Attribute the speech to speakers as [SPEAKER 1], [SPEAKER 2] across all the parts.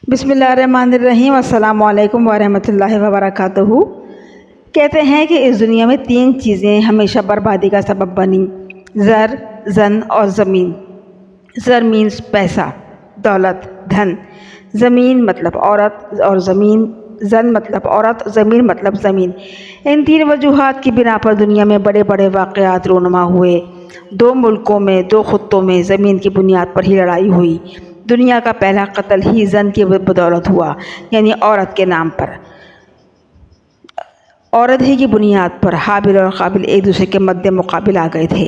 [SPEAKER 1] بسم اللہ الرحمن الرحیم۔ السلام علیکم ورحمۃ اللہ وبرکاتہ۔ کہتے ہیں کہ اس دنیا میں 3 چیزیں ہمیشہ بربادی کا سبب بنی: زر، زن اور زمین۔ زر مینس پیسہ، دولت، دھن۔ زمین مطلب عورت اور زمین، زن مطلب عورت، زمین مطلب زمین۔ ان 3 وجوہات کی بنا پر دنیا میں بڑے بڑے واقعات رونما ہوئے۔ 2 ملکوں میں 2 خطوں میں زمین کی بنیاد پر ہی لڑائی ہوئی۔ دنیا کا پہلا قتل ہی زن کی بدولت ہوا، یعنی عورت کے نام پر۔ عورت ہی کی بنیاد پر حابل اور قابل ایک دوسرے کے مد مقابل آ گئے تھے۔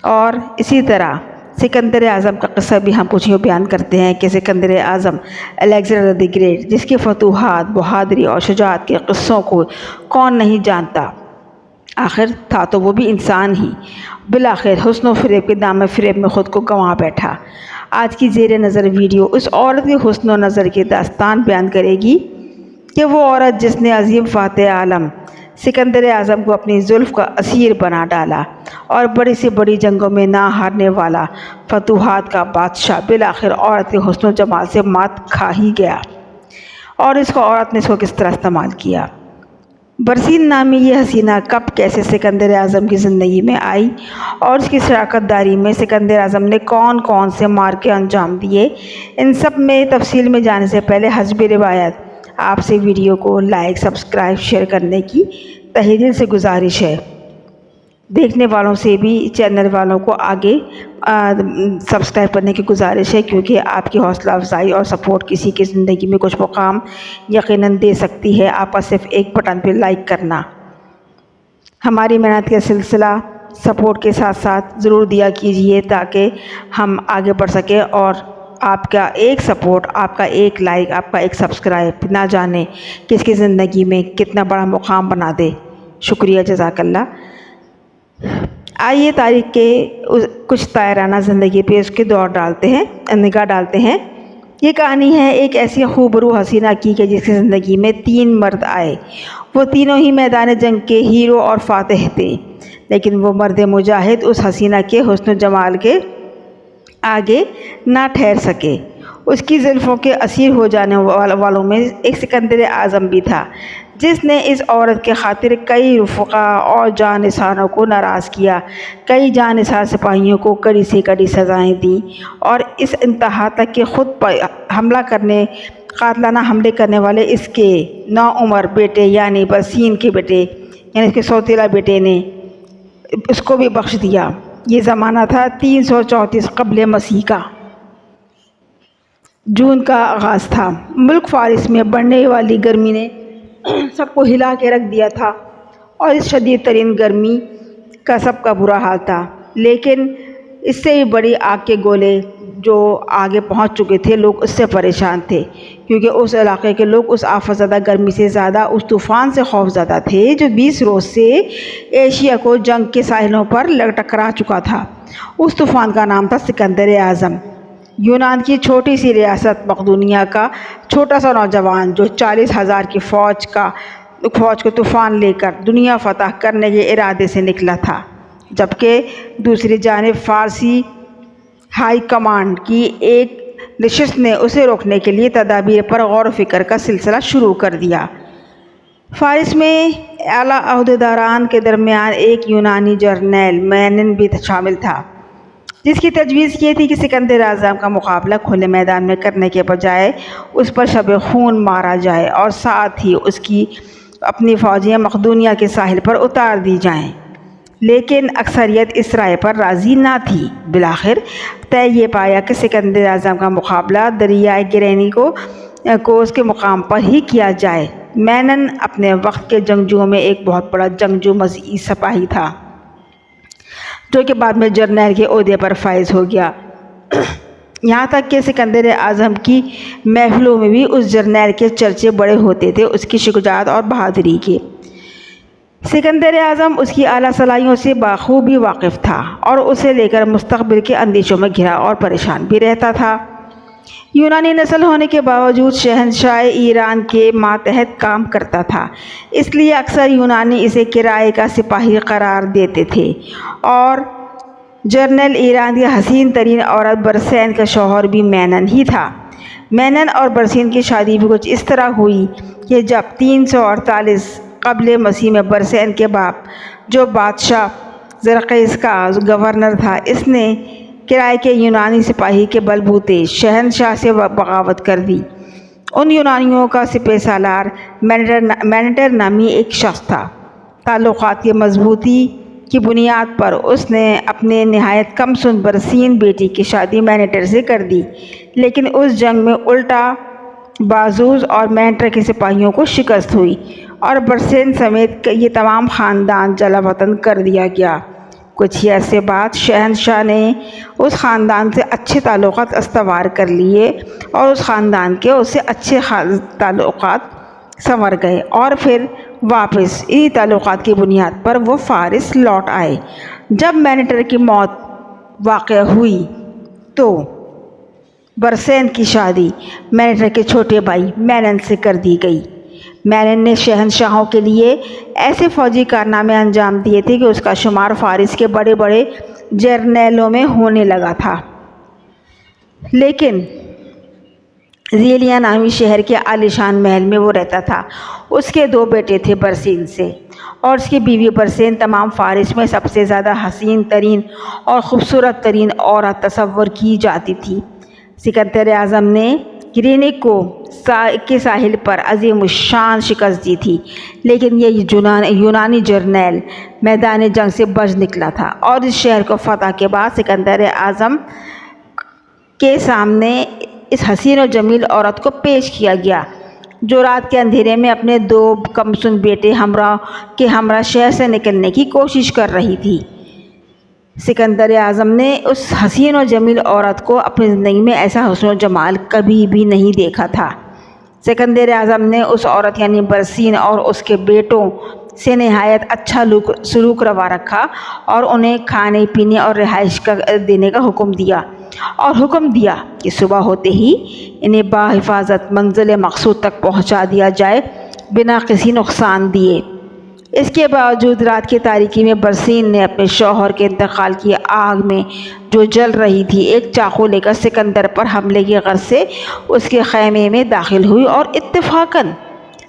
[SPEAKER 1] اور اسی طرح سکندر اعظم کا قصہ بھی ہم کچھ یوں بیان کرتے ہیں کہ سکندر اعظم الیگزینڈر دی گریٹ، جس کی فتوحات، بہادری اور شجاعت کے قصوں کو کون نہیں جانتا، آخر تھا تو وہ بھی انسان ہی، بالآخر حسن و فریب کے دام فریب میں خود کو گنوا بیٹھا۔ آج کی زیر نظر ویڈیو اس عورت کے حسن و نظر کی داستان بیان کرے گی کہ وہ عورت جس نے عظیم فاتح عالم سکندر اعظم کو اپنی زلف کا اسیر بنا ڈالا اور بڑی سے بڑی جنگوں میں نہ ہارنے والا فتوحات کا بادشاہ بالآخر عورت کے حسن و جمال سے مات کھا ہی گیا، اور اس کو عورت نے اس کو کس طرح استعمال کیا۔ برسین نامی یہ حسینہ کب کیسے سکندر اعظم کی زندگی میں آئی اور اس کی شراکت داری میں سکندر اعظم نے کون کون سے مارکے انجام دیے، ان سب میں تفصیل میں جانے سے پہلے حسب روایت آپ سے ویڈیو کو لائک، سبسکرائب، شیئر کرنے کی تہہ دل سے گزارش ہے۔ دیکھنے والوں سے بھی چینل والوں کو آگے سبسکرائب کرنے کی گزارش ہے، کیونکہ آپ کی حوصلہ افزائی اور سپورٹ کسی کی زندگی میں کچھ مقام یقیناً دے سکتی ہے۔ آپ کا صرف ایک بٹن پہ لائک کرنا۔ ہماری محنت کا سلسلہ سپورٹ کے ساتھ ساتھ ضرور دیا کیجیے تاکہ ہم آگے بڑھ سکیں، اور آپ کا ایک سپورٹ، آپ کا ایک لائک، آپ کا ایک سبسکرائب نہ جانے کس کی زندگی میں کتنا بڑا مقام بنا دے۔ شکریہ، جزاک اللہ۔ آئیے تاریخ کے کچھ طائرانہ زندگی پہ اس کے نگاہ ڈالتے ہیں۔ یہ کہانی ہے ایک ایسی خوبرو حسینہ کی کہ جس کی زندگی میں 3 مرد آئے۔ وہ تینوں ہی میدان جنگ کے ہیرو اور فاتح تھے، لیکن وہ مرد مجاہد اس حسینہ کے حسن و جمال کے آگے نہ ٹھہر سکے۔ اس کی زلفوں کے اسیر ہو جانے والوں میں ایک سکندر اعظم بھی تھا، جس نے اس عورت کے خاطر کئی رفقا اور جانثاروں کو ناراض کیا، کئی جانثار سپاہیوں کو کڑی سے کڑی سزائیں دیں، اور اس انتہا تک کہ خود پر قاتلانہ حملے کرنے والے اس کے نوعمر بیٹے یعنی برسین کے بیٹے یعنی اس کے سوتیلا بیٹے نے اس کو بھی بخش دیا۔ یہ زمانہ تھا 334 قبل مسیح کا۔ جون کا آغاز تھا۔ ملک فارس میں بڑھنے والی گرمی نے سب کو ہلا کے رکھ دیا تھا، اور اس شدید ترین گرمی کا سب کا برا حال تھا۔ لیکن اس سے بھی بڑی آگ کے گولے جو آگے پہنچ چکے تھے، لوگ اس سے پریشان تھے، کیونکہ اس علاقے کے لوگ اس آفت زدہ گرمی سے زیادہ اس طوفان سے خوف زدہ تھے جو 20 روز سے ایشیا کو جنگ کے ساحلوں پر ٹکرا چکا تھا۔ اس طوفان کا نام تھا سکندر اعظم۔ یونان کی چھوٹی سی ریاست مقدونیہ کا چھوٹا سا نوجوان جو 40,000 کی فوج کو طوفان لے کر دنیا فتح کرنے کے ارادے سے نکلا تھا، جبکہ دوسری جانب فارسی ہائی کمانڈ کی ایک نشست نے اسے روکنے کے لیے تدابیر پر غور و فکر کا سلسلہ شروع کر دیا۔ فارس میں اعلیٰ عہدیداران کے درمیان ایک یونانی جرنیل مینن بھی شامل تھا، جس کی تجویز یہ تھی کہ سکندر اعظم کا مقابلہ کھلے میدان میں کرنے کے بجائے اس پر شب خون مارا جائے، اور ساتھ ہی اس کی اپنی فوجیں مقدونیہ کے ساحل پر اتار دی جائیں۔ لیکن اکثریت اس رائے پر راضی نہ تھی۔ بالآخر طے یہ پایا کہ سکندر اعظم کا مقابلہ دریائے گرینی کو اس کے مقام پر ہی کیا جائے۔ مینن اپنے وقت کے جنگجوؤں میں ایک بہت بڑا جنگجو مسیحی سپاہی تھا، جو کہ بعد میں جرنیل کے عہدے پر فائز ہو گیا۔ یہاں تک کہ سکندر اعظم کی محفلوں میں بھی اس جرنیل کے چرچے بڑے ہوتے تھے، اس کی شجاعت اور بہادری کے۔ سکندر اعظم اس کی اعلیٰ صلاحیتوں سے بخوبی واقف تھا، اور اسے لے کر مستقبل کے اندیشوں میں گھرا اور پریشان بھی رہتا تھا۔ یونانی نسل ہونے کے باوجود شہنشاہ ایران کے ماتحت کام کرتا تھا، اس لیے اکثر یونانی اسے کرائے کا سپاہی قرار دیتے تھے، اور جرنیل ایران کی حسین ترین عورت برسین کا شوہر بھی مینن ہی تھا۔ مینن اور برسین کی شادی بھی کچھ اس طرح ہوئی کہ جب 348 قبل مسیح میں برسین کے باپ جو بادشاہ زرقیس کا گورنر تھا، اس نے کرائے کے یونانی سپاہی کے بلبوتے شہنشاہ سے بغاوت کر دی۔ ان یونانیوں کا سپہ سالار مینیٹر نامی ایک شخص تھا۔ تعلقات کی مضبوطی کی بنیاد پر اس نے اپنے نہایت کم سن برسین بیٹی کی شادی مینیٹر سے کر دی، لیکن اس جنگ میں الٹا بازوز اور مینیٹر کے سپاہیوں کو شکست ہوئی اور برسین سمیت یہ تمام خاندان جلا وطن کر دیا گیا۔ کچھ ہی عرصے بعد شہنشاہ نے اس خاندان سے اچھے تعلقات استوار کر لیے اور اس خاندان کے اس سے اچھے تعلقات سنور گئے، اور پھر واپس انہی تعلقات کی بنیاد پر وہ فارس لوٹ آئے۔ جب مینیٹر کی موت واقع ہوئی تو برسین کی شادی مینیٹر کے چھوٹے بھائی مینن سے کر دی گئی۔ مینن نے شہنشاہوں کے لیے ایسے فوجی کارنامے انجام دیے تھے کہ اس کا شمار فارس کے بڑے بڑے جرنیلوں میں ہونے لگا تھا، لیکن زیلیا نامی شہر کے عالیشان محل میں وہ رہتا تھا۔ اس کے 2 بیٹے تھے برسین سے، اور اس کی بیوی برسین تمام فارس میں سب سے زیادہ حسین ترین اور خوبصورت ترین عورت تصور کی جاتی تھی۔ سکندر اعظم نے گرینک کے ساحل پر عظیم الشان شکست دی تھی، لیکن یہ یونانی جرنیل میدان جنگ سے بچ نکلا تھا، اور اس شہر کو فتح کے بعد سکندر اعظم کے سامنے اس حسین و جمیل عورت کو پیش کیا گیا، جو رات کے اندھیرے میں اپنے 2 کمسن بیٹے ہمراہ شہر سے نکلنے کی کوشش کر رہی تھی۔ سکندر اعظم نے اس حسین و جمیل عورت کو اپنی زندگی میں ایسا حسن و جمال کبھی بھی نہیں دیکھا تھا۔ سکندر اعظم نے اس عورت یعنی برسین اور اس کے بیٹوں سے نہایت اچھا سلوک روا رکھا اور انہیں کھانے پینے اور رہائش دینے کا حکم دیا کہ صبح ہوتے ہی انہیں بحفاظت منزل مقصود تک پہنچا دیا جائے بنا کسی نقصان دیے۔ اس کے باوجود رات کی تاریکی میں برسین نے اپنے شوہر کے انتقال کی آگ میں جو جل رہی تھی ایک چاقو لے کر سکندر پر حملے کی غرض سے اس کے خیمے میں داخل ہوئی، اور اتفاقاً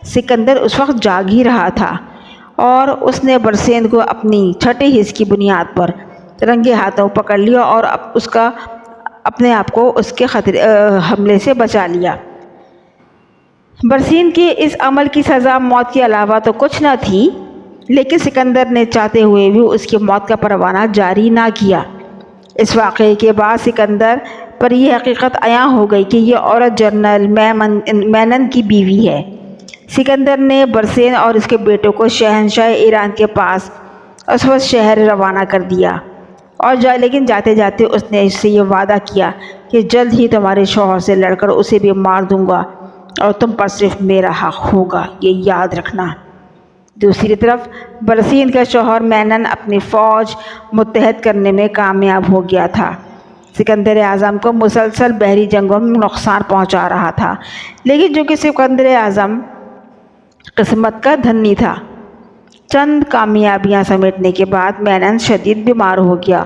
[SPEAKER 1] سکندر اس وقت جاگ ہی رہا تھا، اور اس نے برسین کو اپنی چھٹے حص کی بنیاد پر رنگے ہاتھوں پکڑ لیا اور اپنے آپ کو اس کے حملے سے بچا لیا۔ برسین کے اس عمل کی سزا موت کے علاوہ تو کچھ نہ تھی، لیکن سکندر نے چاہتے ہوئے بھی اس کی موت کا پروانہ جاری نہ کیا۔ اس واقعے کے بعد سکندر پر یہ حقیقت عیاں ہو گئی کہ یہ عورت جنرل مینن کی بیوی ہے۔ سکندر نے برسین اور اس کے بیٹوں کو شہنشاہ ایران کے پاس اسود شہر روانہ کر دیا، لیکن جاتے جاتے اس نے اس سے یہ وعدہ کیا کہ جلد ہی تمہارے شوہر سے لڑ کر اسے بھی مار دوں گا اور تم پر صرف میرا حق ہوگا، یہ یاد رکھنا۔ دوسری طرف برسین کا شوہر مینن اپنی فوج متحد کرنے میں کامیاب ہو گیا تھا۔ سکندر اعظم کو مسلسل بحری جنگوں میں نقصان پہنچا رہا تھا، لیکن چونکہ سکندر اعظم قسمت کا دھنی تھا، چند کامیابیاں سمیٹنے کے بعد مینن شدید بیمار ہو گیا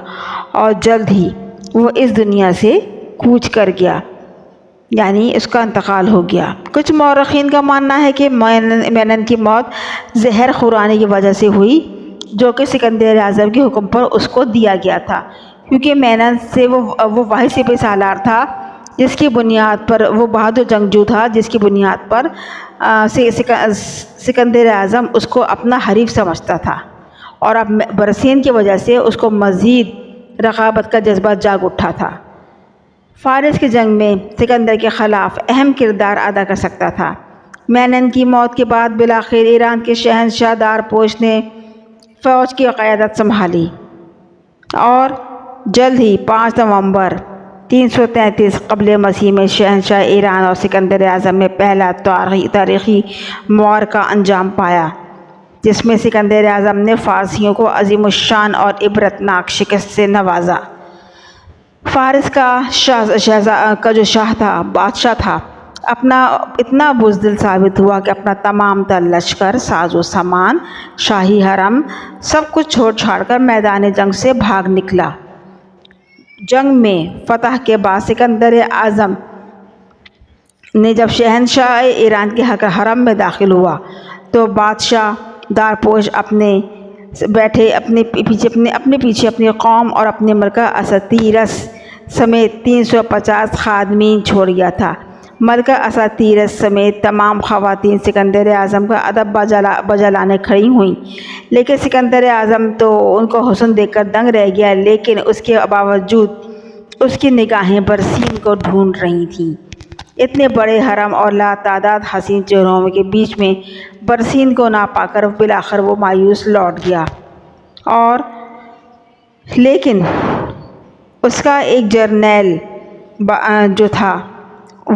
[SPEAKER 1] اور جلد ہی وہ اس دنیا سے کوچ کر گیا، یعنی اس کا انتقال ہو گیا۔ کچھ مورخین کا ماننا ہے کہ مینن کی موت زہر خورانے کی وجہ سے ہوئی، جو کہ سکندر اعظم کے حکم پر اس کو دیا گیا تھا، کیونکہ مینن سے وہ واحد سپہ سالار تھا جس کی بنیاد پر وہ بہادر جنگجو تھا، جس کی بنیاد پر سکندر اعظم اس کو اپنا حریف سمجھتا تھا، اور اب برسین کی وجہ سے اس کو مزید رقابت کا جذبہ جاگ اٹھا تھا۔ فارس کی جنگ میں سکندر کے خلاف اہم کردار ادا کر سکتا تھا۔ مینن کی موت کے بعد بالآخر ایران کے شہنشاہ دارپوش نے فوج کی قیادت سنبھالی، اور جلد ہی 5 نومبر 333 قبل مسیح میں شہنشاہ ایران اور سکندر اعظم میں پہلا تاریخی معرکہ انجام پایا، جس میں سکندر اعظم نے فارسیوں کو عظیم الشان اور عبرتناک شکست سے نوازا۔ فارس کا جو بادشاہ تھا اتنا بزدل ثابت ہوا کہ اپنا تمام تر لشکر، ساز و سامان، شاہی حرم سب کچھ چھوڑ چھاڑ کر میدان جنگ سے بھاگ نکلا۔ جنگ میں فتح کے بعد سکندر اعظم نے جب شہنشاہ ایران کے حرم میں داخل ہوا تو بادشاہ دارپوش اپنے بیٹھے اپنے پیچھے اپنی قوم اور اپنے ملکہ اساتیرس سمیت 350 خادمین چھوڑ گیا تھا۔ ملکہ اساتیرس سمیت تمام خواتین سکندر اعظم کا ادب بجا لانے کھڑی ہوئیں، لیکن سکندر اعظم تو ان کو حسن دیکھ کر دنگ رہ گیا، لیکن اس کے باوجود اس کی نگاہیں برسین کو ڈھونڈ رہی تھیں۔ اتنے بڑے حرم اور لاتعداد حسین چہروں کے بیچ میں برسین کو نہ پا کر بالآخر وہ مایوس لوٹ گیا، اور لیکن اس کا ایک جرنیل جو تھا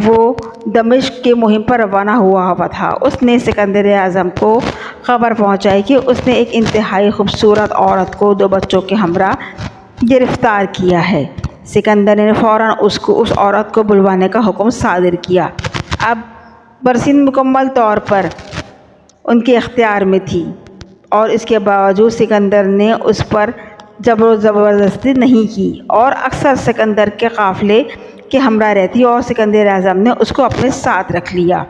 [SPEAKER 1] وہ دمشق کے مہم پر روانہ ہوا تھا۔ اس نے سکندر اعظم کو خبر پہنچائی کہ اس نے ایک انتہائی خوبصورت عورت کو 2 بچوں کے ہمراہ گرفتار کیا ہے۔ سکندر نے فوراً اس عورت کو بلوانے کا حکم صادر کیا۔ اب برسین مکمل طور پر ان کے اختیار میں تھی، اور اس کے باوجود سکندر نے اس پر جبر و زبردستی نہیں کی اور اکثر سکندر کے قافلے کے ہمراہ رہتی، اور سکندر اعظم نے اس کو اپنے ساتھ رکھ لیا۔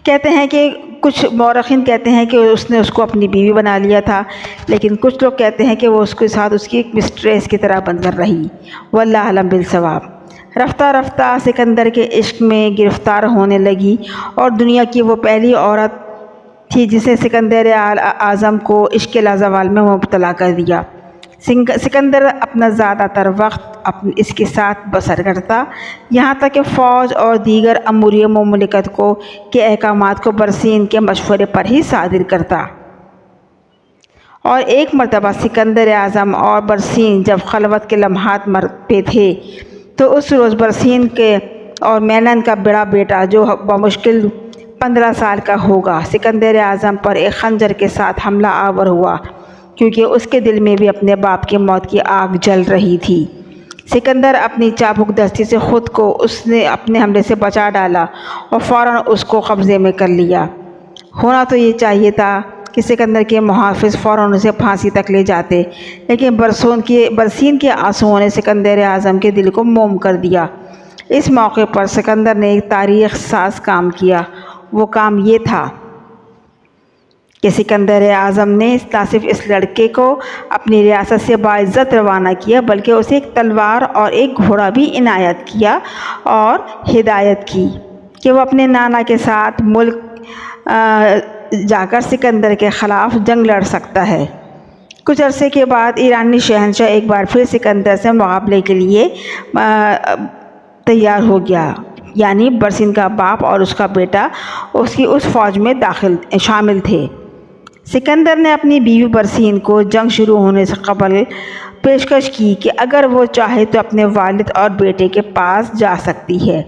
[SPEAKER 1] کہتے ہیں کہ کچھ مورخین کہتے ہیں کہ اس نے اس کو اپنی بیوی بنا لیا تھا، لیکن کچھ لوگ کہتے ہیں کہ وہ اس کے ساتھ اس کی ایک مسٹریس کی طرح بن کر رہی۔ واللہ اعلم بالصواب۔ رفتہ رفتہ سکندر کے عشق میں گرفتار ہونے لگی، اور دنیا کی وہ پہلی عورت تھی جسے سکندر اعظم کو عشق لازوال میں مبتلا کر دیا۔ سکندر اپنا زیادہ تر وقت اس کے ساتھ بسر کرتا، یہاں تک کہ فوج اور دیگر اموری مملکت کے احکامات کو برسین کے مشورے پر ہی صادر کرتا۔ اور ایک مرتبہ سکندر اعظم اور برسین جب خلوت کے لمحات پہ تھے تو اس روز برسین کے اور مینن کا بڑا بیٹا جو بمشکل 15 سال کا ہوگا، سکندر اعظم پر ایک خنجر کے ساتھ حملہ آور ہوا، کیونکہ اس کے دل میں بھی اپنے باپ کی موت کی آگ جل رہی تھی۔ سکندر اپنی چابک دستی سے خود کو اس نے اپنے حملے سے بچا ڈالا اور فوراً اس کو قبضے میں کر لیا۔ ہونا تو یہ چاہیے تھا کہ سکندر کے محافظ فوراً اسے پھانسی تک لے جاتے، لیکن برسین کے آنسوؤں نے سکندر اعظم کے دل کو موم کر دیا۔ اس موقع پر سکندر نے ایک تاریخ ساز کام کیا۔ وہ کام یہ تھا کہ سکندر اعظم نے نہ صرف اس لڑکے کو اپنی ریاست سے باعزت روانہ کیا، بلکہ اسے ایک تلوار اور ایک گھوڑا بھی عنایت کیا اور ہدایت کی کہ وہ اپنے نانا کے ساتھ ملک جا کر سکندر کے خلاف جنگ لڑ سکتا ہے۔ کچھ عرصے کے بعد ایرانی شہنشاہ ایک بار پھر سکندر سے مقابلے کے لیے تیار ہو گیا، یعنی برسین کا باپ اور اس کا بیٹا اس کی اس فوج میں شامل تھے۔ سکندر نے اپنی بیوی برسین کو جنگ شروع ہونے سے قبل پیشکش کی کہ اگر وہ چاہے تو اپنے والد اور بیٹے کے پاس جا سکتی ہے،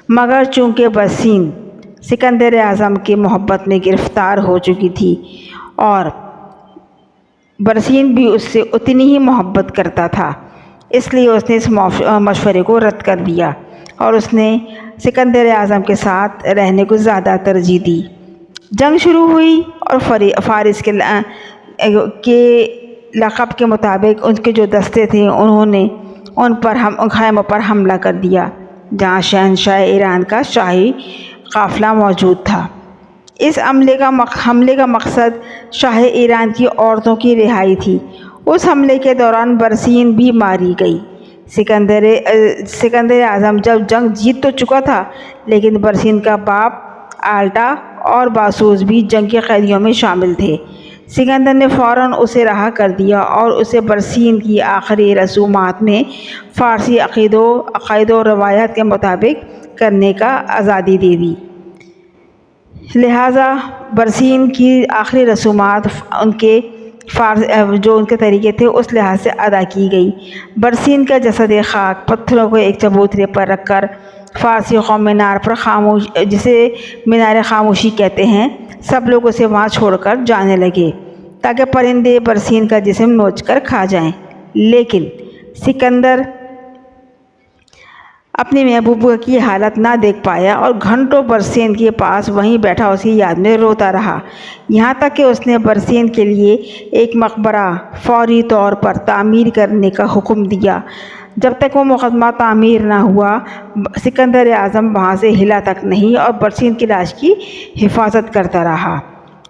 [SPEAKER 1] مگر چونکہ برسین سکندر اعظم کی محبت میں گرفتار ہو چکی تھی اور برسین بھی اس سے اتنی ہی محبت کرتا تھا، اس لیے اس نے اس مشورے کو رد کر دیا اور اس نے سکندر اعظم کے ساتھ رہنے کو زیادہ ترجیح دی۔ جنگ شروع ہوئی اور فارس کے لقب کے مطابق ان کے جو دستے تھے انہوں نے ان خیموں پر حملہ کر دیا جہاں شہنشاہ ایران کا شاہی قافلہ موجود تھا۔ اس حملے کا مقصد شاہ ایران کی عورتوں کی رہائی تھی۔ اس حملے کے دوران برسین بھی ماری گئی۔ سکندر اعظم جب جنگ جیت تو چکا تھا، لیکن برسین کا باپ آلٹا اور باسوس بھی جنگ کے قیدیوں میں شامل تھے۔ سکندر نے فوراً اسے رہا کر دیا اور اسے برسین کی آخری رسومات میں فارسی عقائد و روایات کے مطابق کرنے کا آزادی دے دی۔ لہٰذا برسین کی آخری رسومات جو ان کے طریقے تھے اس لحاظ سے ادا کی گئی۔ برسین کا جسد خاک پتھروں کو ایک چبوترے پر رکھ کر فارسی قوم مینار پر جسے مینار خاموشی کہتے ہیں، سب لوگ اسے وہاں چھوڑ کر جانے لگے تاکہ پرندے برسین کا جسم نوچ کر کھا جائیں، لیکن سکندر اپنی محبوبہ کی حالت نہ دیکھ پایا اور گھنٹوں برسین کے پاس وہیں بیٹھا اس کی یاد میں روتا رہا، یہاں تک کہ اس نے برسین کے لیے ایک مقبرہ فوری طور پر تعمیر کرنے کا حکم دیا جب تک وہ مقدمہ تعمیر نہ ہوا سکندر اعظم وہاں سے ہلا تک نہیں اور برسین کی لاش کی حفاظت کرتا رہا۔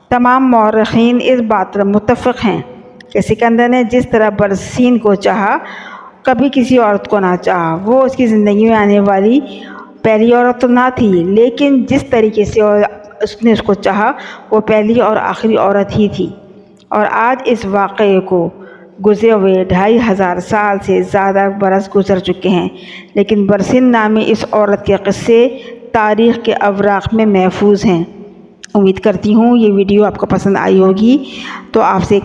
[SPEAKER 1] تمام مورخین اس بات پر متفق ہیں کہ سکندر نے جس طرح برسین کو چاہا کبھی کسی عورت کو نہ چاہا۔ وہ اس کی زندگی میں آنے والی پہلی عورت تو نہ تھی، لیکن جس طریقے سے اس نے اس کو چاہا وہ پہلی اور آخری عورت ہی تھی۔ اور آج اس واقعے کو گزرے ہوئے 2500 سال سے زیادہ برس گزر چکے ہیں، لیکن برسین نامی اس عورت کے قصے تاریخ کے اوراق میں محفوظ ہیں۔ امید کرتی ہوں یہ ویڈیو آپ کو پسند آئی ہوگی، تو آپ سے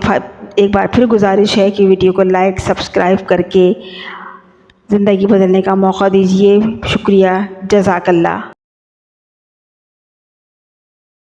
[SPEAKER 1] ایک بار پھر گزارش ہے کہ ویڈیو کو لائک سبسکرائب کر کے زندگی بدلنے کا موقع دیجیے۔ شکریہ، جزاک اللہ۔